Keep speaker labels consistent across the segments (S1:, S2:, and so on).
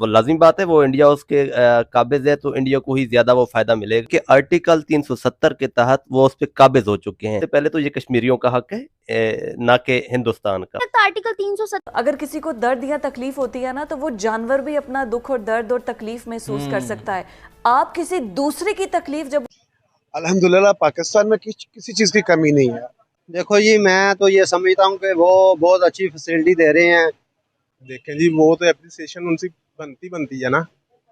S1: वो लाज़िमी बात है, वो इंडिया उसके काबिज़ है, तो इंडिया को ही ज़्यादा वो फ़ायदा मिलेगा कि आर्टिकल 370 के तहत वो उस पे काबिज़ हो चुके हैं। इससे पहले तो ये कश्मीरियों का हक है, ना कि हिंदुस्तान का।
S2: तो आर्टिकल 370
S3: अगर किसी को दर्द या तकलीफ होती है ना, तो वो जानवर भी अपना दुख और दर्द और तकलीफ महसूस कर सकता है। आप किसी दूसरे की तकलीफ जब
S4: अल्हम्दुलिल्लाह पाकिस्तान में किसी चीज़ की कमी नहीं है। देखो जी, मैं तो ये समझता हूँ कि वो बहुत अच्छी फैसिलिटी दे रहे हैं। देखें जी, वो तो एप्रिसिएशन उनसे बनती है ना।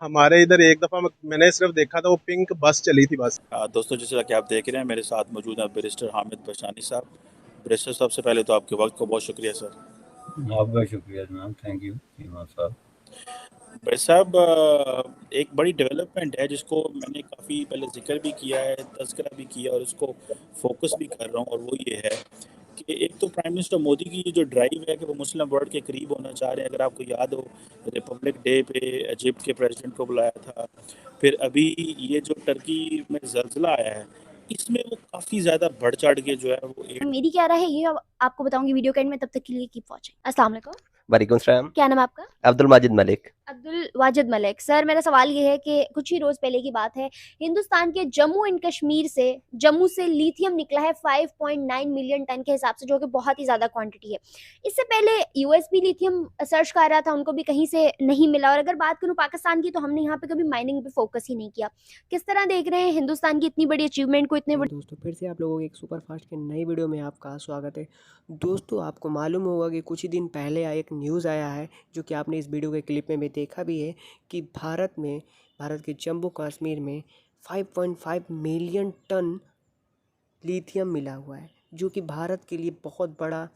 S4: हमारे इधर एक दफ़ा मैंने सिर्फ देखा था, वो पिंक बस चली थी बस।
S5: दोस्तों, जैसा कि आप देख रहे हैं मेरे साथ मौजूद हैं बैरिस्टर हामिद बशानी साहब। बैरिस्टर साहब, से पहले तो आपके वक्त को बहुत शुक्रिया सर।
S6: आपका शुक्रिया जनाब, थैंक यू इमाम साहब।
S5: भाई साहब, एक बड़ी डेवलपमेंट है जिसको मैंने काफ़ी पहले जिक्र भी किया है, तज़किरा भी किया और उसको फोकस भी कर रहा हूँ, और वो ये है कि एक तो प्राइम मिनिस्टर मोदी की ये जो ड्राइव है कि वो मुस्लिम वर्ल्ड के करीब होना चाह रहे हैं। अगर आपको याद हो, रिपब्लिक डे पे इजिप्ट के प्रेसिडेंट को बुलाया था, फिर अभी ये जो टर्की में ज़ल्ज़ला आया है, इसमें वो काफ़ी ज़्यादा बढ़ चढ़ के जो है वो
S2: मेरी क्या राय है ये आपको बताऊंगी वीडियो के एंड में। तब तक के लिए कीप वॉचिंग। अस्सलाम वालेकुम।
S1: वालेकुम सलाम।
S2: क्या नाम है आपका?
S1: अब्दुल माजिद मलिक।
S2: अब्दुल वाजिद मलिक। सर, मेरा सवाल ये है कि कुछ ही रोज़ पहले की बात है, हिंदुस्तान के जम्मू एंड कश्मीर से लिथियम निकला है 5.9 मिलियन टन के हिसाब से, जो कि बहुत ही ज़्यादा क्वांटिटी है। इससे पहले यूएस भी लिथियम सर्च कर रहा था, उनको भी कहीं से नहीं मिला। और अगर बात करूँ पाकिस्तान की, तो हमने यहाँ पे कभी माइनिंग पे फोकस ही नहीं किया। किस तरह देख रहे हैं हिंदुस्तान की इतनी बड़ी अचीवमेंट को? इतने बड़े
S7: दोस्तों, फिर से आप लोगों के एक सुपर फास्ट के नई वीडियो में आपका स्वागत है। दोस्तों, आपको मालूम होगा कि कुछ ही दिन पहले एक न्यूज़ आया है, जो कि आपने इस वीडियो के क्लिप में भी देखा भी है, कि भारत के जम्मू कश्मीर में 5.5 मिलियन टन लिथियम मिला हुआ है, जो कि भारत के लिए बहुत बड़ा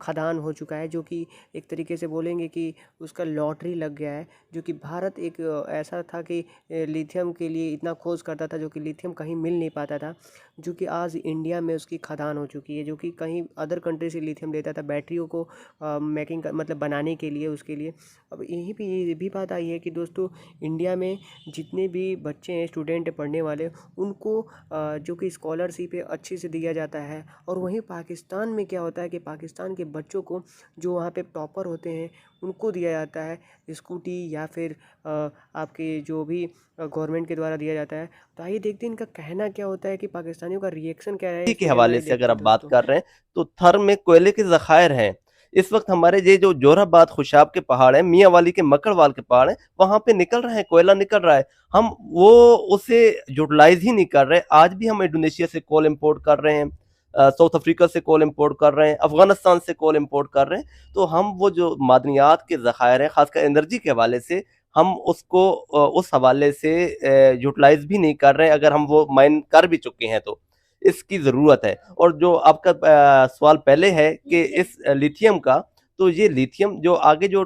S7: खदान हो चुका है, जो कि एक तरीके से बोलेंगे कि उसका लॉटरी लग गया है। जो कि भारत एक ऐसा था कि लिथियम के लिए इतना खोज करता था, जो कि लिथियम कहीं मिल नहीं पाता था, जो कि आज इंडिया में उसकी खदान हो चुकी है। जो कि कहीं अदर कंट्री से लिथियम लेता था बैटरियों को मेकिंग मतलब बनाने के लिए, उसके लिए। अब यहीं पे ये भी बात आई है कि दोस्तों, इंडिया में जितने भी बच्चे हैं, स्टूडेंट हैं पढ़ने वाले, उनको जो कि स्कॉलरशिप अच्छे से दिया जाता है। और वहीं पाकिस्तान में क्या होता है कि पाकिस्तान के बच्चों को, जो वहाँ पे टॉपर होते हैं, उनको दिया जाता है स्कूटी या फिर आपके जो भी गवर्नमेंट के द्वारा दिया जाता है। तो आइए देखते हैं इनका कहना क्या होता है, कि पाकिस्तानियों का रिएक्शन क्या है।
S1: के हवाले से अगर आप बात कर रहे हैं, तो थर में कोयले के ज़खायर हैं। इस वक्त हमारे ये जो जोराबाद खुशाब के पहाड़ हैं, मियाँ वाली के मकड़वाल के पहाड़ हैं, वहां पे निकल रहे हैं, कोयला निकल रहा है। हम वो उसे यूटिलाइज ही नहीं कर रहे। आज भी हम इंडोनेशिया से कोल इंपोर्ट कर रहे हैं, साउथ अफ्रीका से कोल इंपोर्ट कर रहे हैं, अफगानिस्तान से कोल इंपोर्ट कर रहे हैं। तो हम वो जो मादनियात के ज़खायर हैं, खासकर एनर्जी के हवाले से, हम उसको उस हवाले से यूटिलाइज भी नहीं कर रहे हैं। अगर हम वो माइन कर भी चुके हैं तो इसकी ज़रूरत है। और जो आपका सवाल पहले है कि इस लिथियम का, तो ये लिथियम जो आगे जो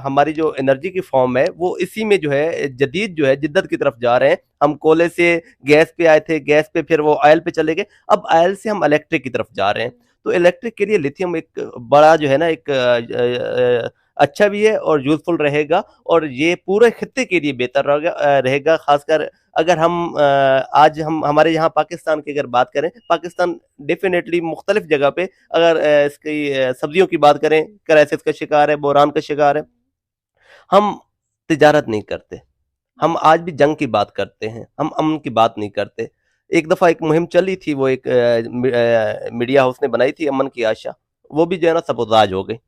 S1: हमारी जो एनर्जी की फॉर्म है, वो इसी में जो है जदीद जो है जिद्दत की तरफ जा रहे हैं। हम कोयले से गैस पे आए थे, गैस पे फिर वो ऑयल पे चले गए, अब ऑयल से हम इलेक्ट्रिक की तरफ जा रहे हैं। तो इलेक्ट्रिक के लिए लिथियम एक बड़ा जो है ना, एक अच्छा भी है और यूजफुल रहेगा, और ये पूरे खित्ते के लिए बेहतर रहेगा। खासकर अगर हम आज हम हमारे यहाँ पाकिस्तान की अगर बात करें, पाकिस्तान डेफिनेटली मुख्तलिफ जगह पे, अगर इसकी सब्जियों की बात करें, क्राइसिस का शिकार है, बहरान का शिकार है। हम तिजारत नहीं करते, हम आज भी जंग की बात करते हैं, हम अमन की बात नहीं करते। एक दफ़ा एक मुहिम चली थी, वो एक मीडिया हाउस ने बनाई थी, अमन की आशा, वो भी जो है ना सबोताज हो गई।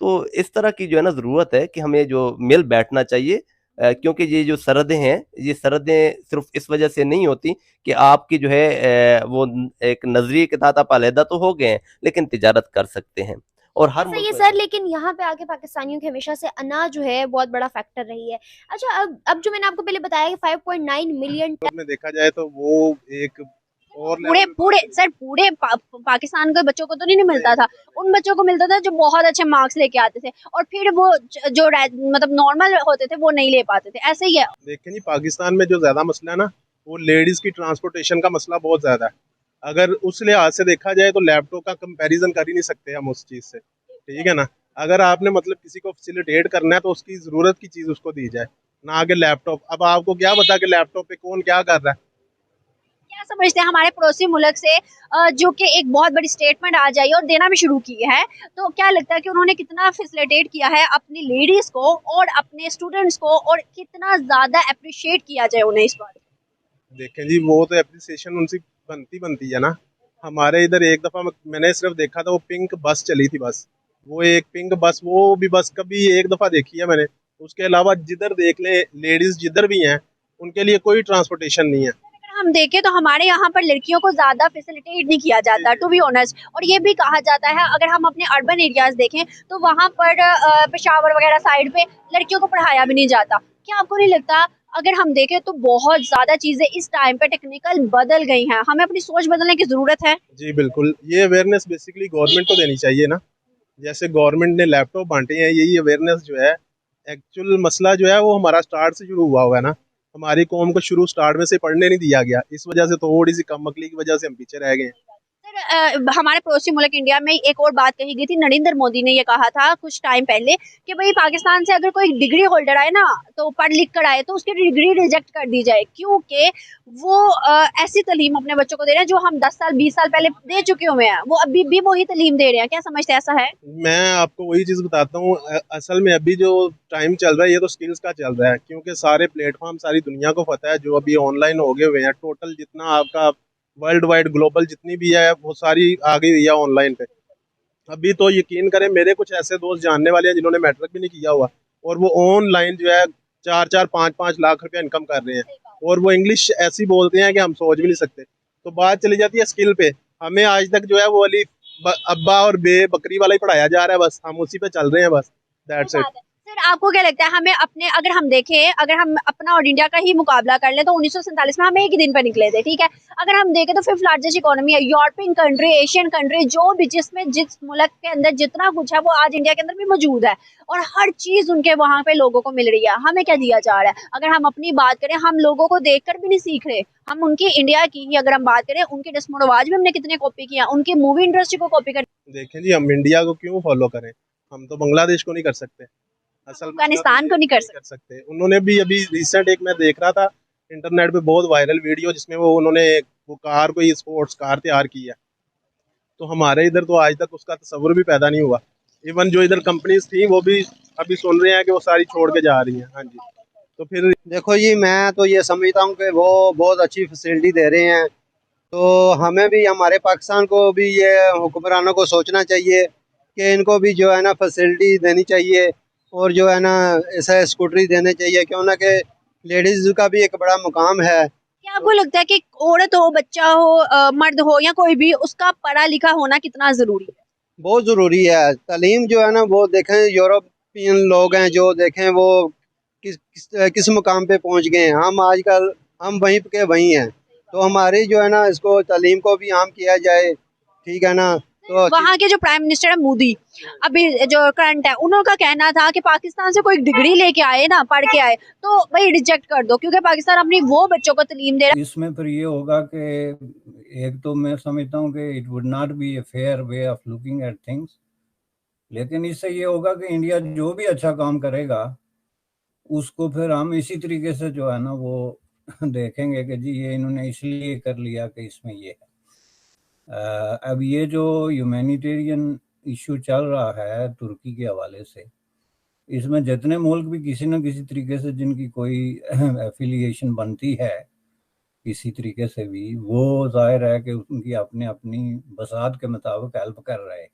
S1: तो इस तरह की जो है ना ज़रूरत है कि हमें जो मिल बैठना चाहिए, क्योंकि ये जो सरहदें हैं, ये सरहदें सिर्फ इस वजह से नहीं होती कि आपकी जो है वो एक नज़रिए के तहत आप अलहदा तो हो गए हैं, लेकिन तिजारत कर सकते हैं। और हर
S2: सही है सर, लेकिन यहाँ पे आके पाकिस्तानियों की हमेशा से अनाज जो है बहुत बड़ा फैक्टर रही है। अच्छा, अब जो मैंने आपको पहले बताया कि 5.9 मिलियन टन
S4: में देखा जाए तो वो एक और
S8: पूरे पूरे सर पूरे पाकिस्तान के बच्चों को तो नहीं मिलता था। उन बच्चों को मिलता था जो बहुत अच्छे मार्क्स लेके आते थे, और फिर वो जो मतलब नॉर्मल होते थे वो नहीं ले पाते थे। ऐसे ही है।
S4: देखें जी, पाकिस्तान में जो ज्यादा मसला है ना, वो लेडीज की ट्रांसपोर्टेशन का मसला बहुत ज्यादा है। अगर उस लिहाज से देखा जाए तो लैपटॉप का कंपैरिजन कर ही नहीं सकते हम उस चीज से, ठीक है ना। अगर आपने मतलब किसी को फैसिलिटेट करना है तो उसकी जरूरत की चीज उसको दी जाए, ना आगे लैपटॉप। अब आपको क्या पता कि लैपटॉप पे कौन क्या कर रहा है।
S8: समझते हैं हमारे पड़ोसी मुल्क से जो कि एक बहुत बड़ी स्टेटमेंट आ जाए और देना भी शुरू की है, तो क्या लगता है कि उन्होंने कितना फैसिलिटेट किया है अपनी लेडीज को और अपने स्टूडेंट्स को, और कितना ज्यादा अप्रिशिएट किया जाए उन्हें इस बात।
S4: देखें जी, वो तो एप्रिसिएशन उनसे बनती है ना। हमारे इधर एक दफ़ा मैंने सिर्फ देखा था, वो पिंक बस चली थी बस, वो एक पिंक बस, वो भी बस कभी एक दफ़ा देखी है मैंने। उसके अलावा जिधर देख ले लेडीज़ जिधर भी हैं, उनके लिए कोई ट्रांसपोर्टेशन नहीं है।
S8: अगर हम देखें तो हमारे यहाँ पर लड़कियों को ज्यादा फैसिलिटेट नहीं किया जाता टू बी ऑनेस्ट, और ये भी कहा जाता है अगर हम अपने अर्बन एरियाज देखें तो वहाँ पर पेशावर वगैरह साइड पे लड़कियों को पढ़ाया भी नहीं जाता। क्या आपको नहीं लगता अगर हम देखें तो बहुत ज्यादा चीजें इस टाइम पे टेक्निकल बदल गई हैं, हमें अपनी सोच बदलने की जरूरत है?
S4: जी बिल्कुल, ये अवेयरनेस बेसिकली गवर्नमेंट को देनी चाहिए ना। जैसे गवर्नमेंट ने लैपटॉप बांटे हैं, यही अवेयरनेस जो है, एक्चुअल मसला जो है वो हमारा स्टार्ट से शुरू हुआ है ना। हमारी कौम को शुरू स्टार्ट में से पढ़ने नहीं दिया गया, इस वजह से थोड़ी सी कम अकली की वजह से हम पीछे रह गए हैं।
S8: सर हमारे पड़ोसी मुल्क इंडिया में एक और बात कही गई थी, नरेंद्र मोदी ने ये कहा था कुछ टाइम पहले कि भाई पाकिस्तान से अगर कोई डिग्री होल्डर आए ना, तो पढ़ लिख कर आए, तो उसकी डिग्री रिजेक्ट कर दी जाए, क्योंकि वो ऐसी तालीम अपने बच्चों को दे रहे हैं जो हम 10 साल 20 साल पहले दे चुके हुए हैं, वो अभी भी वही तालीम दे रहे हैं। क्या समझते हैं ऐसा है?
S4: मैं आपको वही चीज़ बताता हूँ, असल में अभी जो टाइम चल रहा है ये तो स्किल्स का चल रहा है, क्योंकि सारे प्लेटफॉर्म सारी दुनिया को पता है जो अभी ऑनलाइन हो गए हुए हैं। टोटल जितना आपका वर्ल्ड वाइड ग्लोबल जितनी भी है वो सारी आ गई हुई है ऑनलाइन पे। अभी तो यकीन करें, मेरे कुछ ऐसे दोस्त जानने वाले हैं जिन्होंने मैट्रिक भी नहीं किया हुआ, और वो ऑनलाइन जो है 4-4 5-5 लाख रुपया इनकम कर रहे हैं, और वो इंग्लिश ऐसी बोलते हैं कि हम सोच भी नहीं सकते। तो बात चली जाती है स्किल पे। हमें आज तक जो है वो अली अब्बा और बे बकरी वाला ही पढ़ाया जा रहा है, बस हम उसी पे चल रहे हैं, बस दैट्स इट।
S8: सर आपको क्या लगता है हमें अपने, अगर हम देखें, अगर हम अपना और इंडिया का ही मुकाबला कर लें तो 1947 में हम एक ही दिन पे निकले थे, ठीक है। अगर हम देखें तो 5th लार्जेस्ट इकोनॉमी है, यूरोपियन कंट्री, एशियन कंट्री, जो भी जिसमें जिस मुल्क के अंदर जितना कुछ है वो आज इंडिया के अंदर भी मौजूद है, और हर चीज उनके वहाँ पे लोगों को मिल रही है। हमें क्या दिया जा रहा है? अगर हम अपनी बात करें, हम लोगों को देख कर भी नहीं सीख रहे, हम उनकी इंडिया की ही अगर हम बात करें, उनकी डिस्मोड आवाज भी हमने कितने कॉपी किया, उनकी मूवी इंडस्ट्री को कॉपी कर।
S4: देखें जी, हम इंडिया को क्यों फॉलो करें, हम तो बांग्लादेश को नहीं कर सकते, असल
S8: अफगानिस्तान को नहीं कर
S4: सकते। उन्होंने भी अभी रिसेंट एक मैं देख रहा था इंटरनेट पे बहुत वायरल वीडियो, जिसमें वो उन्होंने वो कार कोई स्पोर्ट्स कार तैयार की है, तो हमारे इधर तो आज तक उसका तस्वुर भी पैदा नहीं हुआ। इवन जो इधर कंपनीज थी वो भी अभी सुन रहे हैं कि वो सारी छोड़ के जा रही हैं। हाँ जी, तो फिर देखो जी, मैं तो ये समझता हूँ कि वो बहुत अच्छी फैसिलिटी दे रहे हैं, तो हमें भी, हमारे पाकिस्तान को भी ये हुक्मरानों को सोचना चाहिए कि इनको भी जो है ना फैसिलिटी देनी चाहिए, और जो है ना ऐसा स्कूटरी देने चाहिए, क्यों ना कि लेडीज़ का भी एक बड़ा मुकाम है।
S8: क्या आपको लगता है कि औरत हो, बच्चा हो, मर्द हो या कोई भी, उसका पढ़ा लिखा होना कितना जरूरी है?
S4: बहुत ज़रूरी है तालीम जो है ना। वो देखें यूरोपियन लोग हैं जो देखें वो किस मुकाम पे पहुंच गए हैं, हम आजकल हम वहीं के वहीं हैं। तो हमारी जो है ना इसको तालीम को भी आम किया जाए, ठीक है ना। तो
S8: वहाँ के जो प्राइम मिनिस्टर है मोदी, अभी जो करंट है, उनका कहना था कि पाकिस्तान से कोई डिग्री लेके आए ना, पढ़ के आए, तो भाई रिजेक्ट कर दो, क्योंकि पाकिस्तान अपनी वो बच्चों को तालीम दे रहा है।
S6: इसमें फिर ये होगा कि एक तो मैं समझता हूँ कि it would not be a fair way of looking at things, लेकिन इससे ये होगा कि इंडिया जो भी अच्छा काम करेगा उसको फिर हम इसी तरीके से जो है ना वो देखेंगे कि जी ये इन्होंने इसलिए कर लिया कि इसमें ये है। अब ये जो ह्यूमैनिटेरियन इशू चल रहा है तुर्की के हवाले से, इसमें जितने मुल्क भी किसी न किसी तरीके से जिनकी कोई एफिलिएशन बनती है किसी तरीके से भी, वो जाहिर है कि उनकी अपने अपनी बसात के मुताबिक हेल्प कर रहे हैं,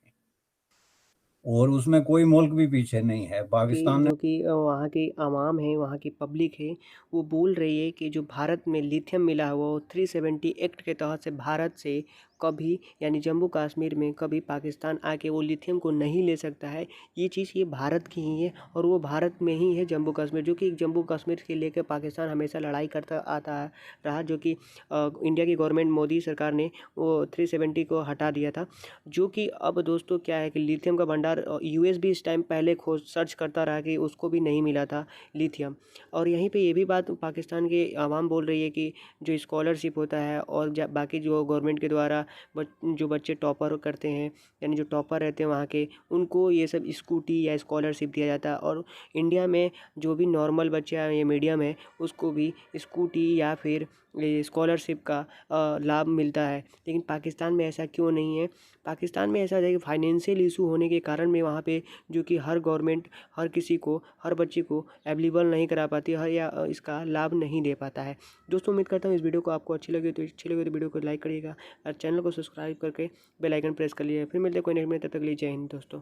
S6: और उसमें कोई मुल्क भी पीछे नहीं है। पाकिस्तान
S7: जो कि वहाँ की आवाम है, वहाँ की पब्लिक है, वो बोल रही है कि जो भारत में लिथियम मिला हुआ वो 370 एक्ट के तहत से भारत से कभी, यानी जम्मू कश्मीर में कभी पाकिस्तान आके वो लिथियम को नहीं ले सकता है। ये चीज़ ये भारत की ही है, और वो भारत में ही है जम्मू कश्मीर, जो कि जम्मू कश्मीर के लेकर पाकिस्तान हमेशा लड़ाई करता आता रहा, जो कि इंडिया की गवर्नमेंट मोदी सरकार ने वो 370 को हटा दिया था। जो कि अब दोस्तों क्या है कि लिथियम का भंडार यूएस भी इस टाइम पहले खोज सर्च करता रहा कि उसको भी नहीं मिला था लिथियम। और यहीं पे ये भी बात पाकिस्तान के आवाम बोल रही है कि जो स्कॉलरशिप होता है और बाकी जो गवर्नमेंट के द्वारा जो बच्चे टॉपर करते हैं, यानी जो टॉपर रहते हैं वहाँ के, उनको ये सब स्कूटी या स्कॉलरशिप दिया जाता है। और इंडिया में जो भी नॉर्मल बच्चे हैं या मीडियम है उसको भी स्कूटी या फिर स्कॉलरशिप का लाभ मिलता है। लेकिन पाकिस्तान में ऐसा क्यों नहीं है? पाकिस्तान में ऐसा है कि फाइनेंशियल इशू होने के कारण में वहाँ पे जो कि हर गवर्नमेंट हर किसी को, हर बच्चे को अवेलेबल नहीं करा पाती, हर या इसका लाभ नहीं दे पाता है। दोस्तों उम्मीद करता हूँ इस वीडियो को आपको अच्छी लगे तो वीडियो को लाइक करिएगा और चैनल को सब्सक्राइब करके बेल आइकन प्रेस कर लीजिए। फिर मिलते हैं कोई नेक्स्ट में, तब तक के लिए जय हिंद दोस्तों।